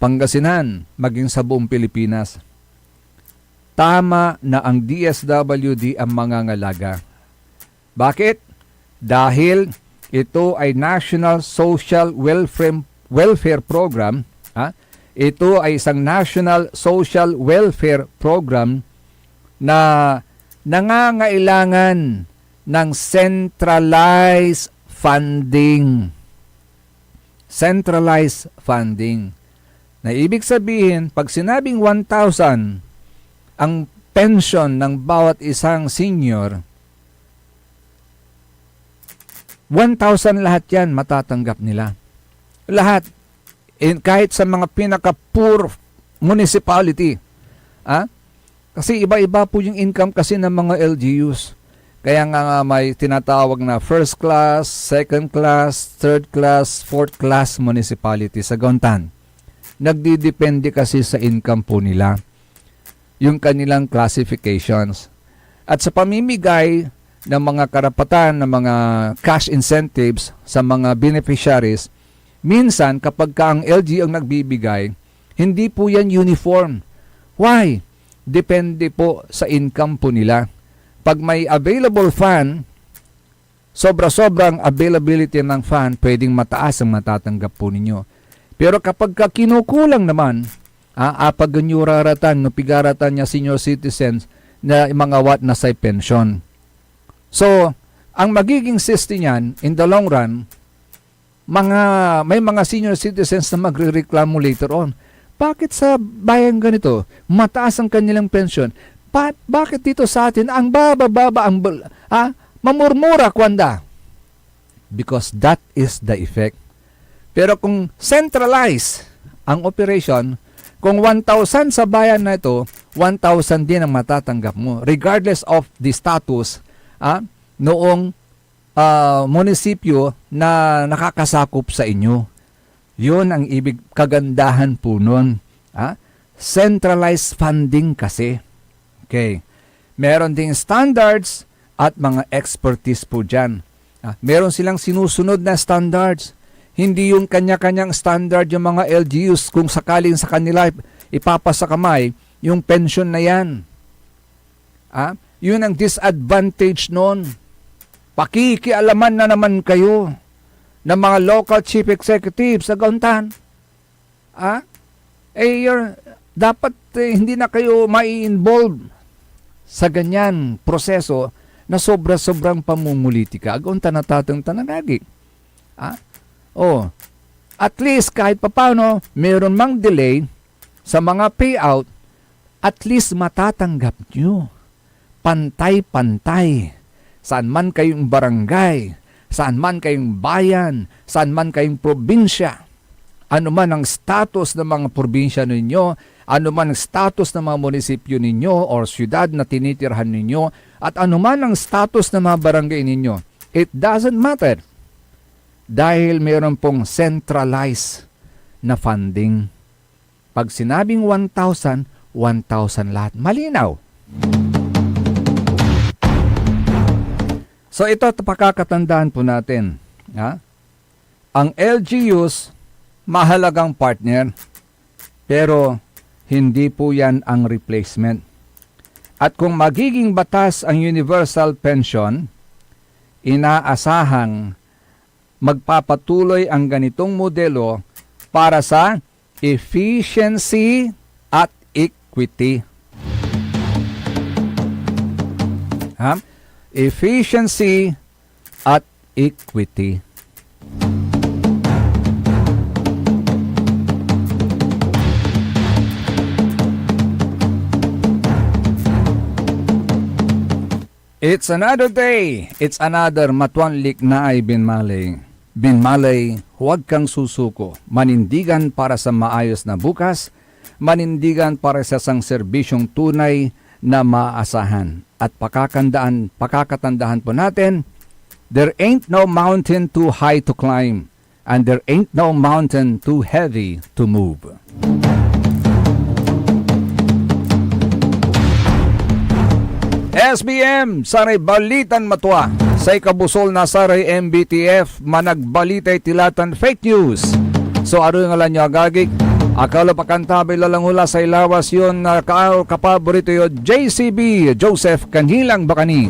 Pangasinan, maging sa buong Pilipinas. Tama na ang DSWD ang mangangalaga. Bakit? Dahil ito ay National Social Welfare Program. Ito ay isang National Social Welfare Program na nangangailangan ng centralized funding. Centralized funding. Na ibig sabihin, pag sinabing 1,000 ang pension ng bawat isang senior, 1,000 lahat yan matatanggap nila. Lahat. Kahit sa mga pinaka-poor municipality. Kasi iba-iba po yung income kasi ng mga LGUs. Kaya nga may tinatawag na first class, second class, third class, fourth class municipality sa Gontan. Nagdidepende kasi sa income po nila. Yung kanilang classifications. At sa pamimigay ng mga karapatan, ng mga cash incentives sa mga beneficiaries, minsan kapag ang LGU ang nagbibigay, hindi po yan uniform. Why? Depende po sa income po nila. Pag may available fund, sobra-sobrang availability ng fund, pwedeng mataas ang matatanggap po ninyo. Pero kapag kinukulang naman, apag raratan, no pigaratan niya senior citizens na mga wat na sa pension. So, ang magiging system niyan, in the long run, may mga senior citizens na magrereklamo later on. Bakit sa bayan ganito, mataas ang kanilang pension? Bakit dito sa atin, ang baba-baba, mamurmura kwanda? Because that is the effect. Pero kung centralize ang operation, kung 1,000 sa bayan na ito, 1,000 din ang matatanggap mo. Regardless of the status noong munisipyo na nakakasakop sa inyo. Yun ang ibig kagandahan po nun. Centralized funding kasi. Okay. Meron ding standards at mga expertise po dyan. Meron silang sinusunod na standards. Hindi yung kanya-kanyang standard yung mga LGUs kung sakaling sa kanila ipapasa kamay yung pension na yan. Yun ang disadvantage nun. Pakikialaman na naman kayo ng mga local chief executives sa gauntan. Dapat hindi na kayo mai-involve sa ganyan proseso na sobra-sobrang pamumulitika. Agauntan na tatang tanagagi. At least kahit papano, meron mang delay sa mga payout, at least matatanggap nyo. Pantay-pantay. Saan man kayong barangay, saan man kayong bayan, saan man kayong probinsya. Ano man ang status ng mga probinsya ninyo, ano man ang status ng mga munisipyo ninyo or syudad na tinitirhan ninyo, at ano man ang status ng mga barangay ninyo. It doesn't matter. Dahil mayroon pong centralized na funding. Pag sinabing 1,000, 1,000 lahat. Malinaw. So ito pakakatandaan po natin. Ang LGUs, mahalagang partner, pero hindi po yan ang replacement. At kung magiging batas ang universal pension, inaasahang magpapatuloy ang ganitong modelo para sa efficiency at equity. Efficiency at equity. It's another day. It's another matuanlik na ay binmalay. Binmalay, huwag kang susuko. Manindigan para sa maayos na bukas. Manindigan para sa isang serbisyong tunay na maasahan. At pakakatandahan po natin, there ain't no mountain too high to climb, and there ain't no mountain too heavy to move. SBM, saray balitan matwa. Sa ikabusol na saray MBTF, managbalitay tilatan fake news. So aro nga lang nyo agagik, akala pakantabay lalang hula sa ilawas yun na kapaborito yun JCB, Joseph Kanhilang Bakani.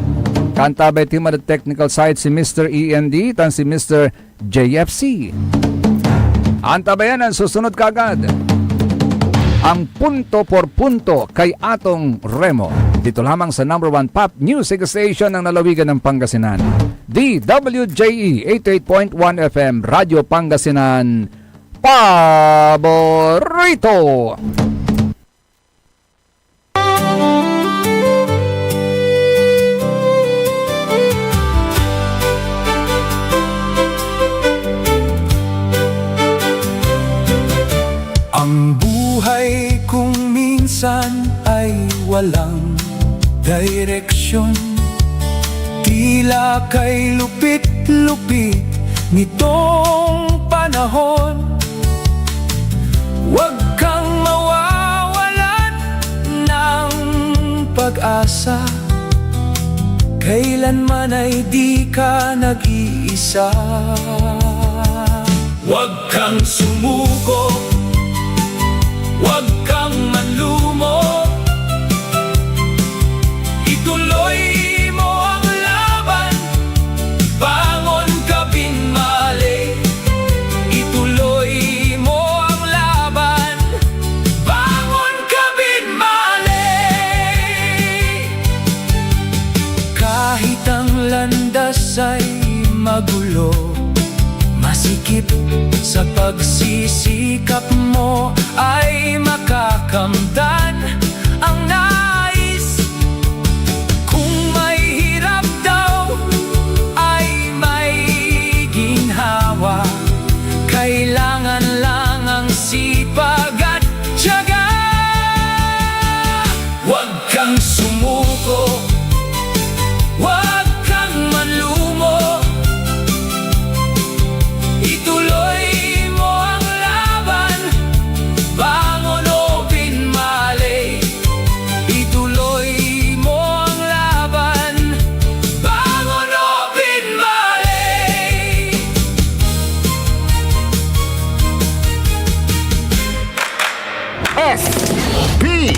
Kantabay team at the technical side si Mr. END tan si Mr. JFC. Antabayan ang susunod kagad. Ang punto por punto kay Atong Remo. Dito lamang sa number 1 pop music station ng lalawigan ng Pangasinan. DWJE 88.1 FM, Radio Pangasinan. Paborito! Ang buhay kung minsan ay walang direksyon, tila kay lupit-lupit nitong panahon. Huwag kang mawawalan ng pag-asa, kailanman ay di ka nag-iisa. Huwag kang sumuko, huwag kang manlumo, ituloy mo ang laban, bangon ka binmali, ituloy mo magulo, masikip sa pagsisikap mo ay makakamdan ang nais. Kung may hirap daw ay may ginhawa, kailangan lang ang sipag at tiyaga. Huwag kang sumuko, huwag kang manlumo, ituloy mo ang laban. Bangon o pinmali, ituloy mo ang laban. Bangon o pinmali. SBM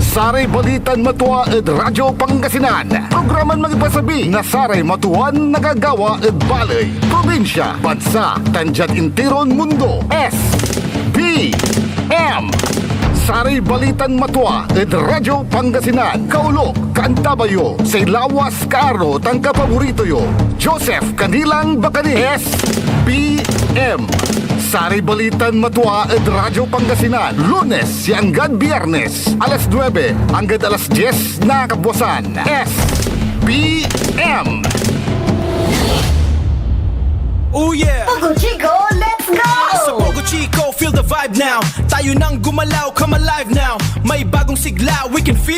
Saray Balitan Matua ed Radyo Pangasinan. Programan magipasabi na Saray Matuan nagagawa ed balay, probinsya, bansa, tanjat intiron mundo. SBM Saray Balitan Matua ed Radyo Pangasinan. Kaulok, Kantabayo, say lawas kaaro tang kapaborito yo. Joseph Kanilang Bakani. SBM Saray Balitan Matua ed Radyo Pangasinan. Lunes hanggang Biyernes, alas 9 hanggang alas 10 na kapuasan. SBM Oh yeah! Pogo Chico, let's go! Sa Pogo Chico, feel the vibe now. Tayo nang gumalaw, come alive now. May bagong sigla, we can feel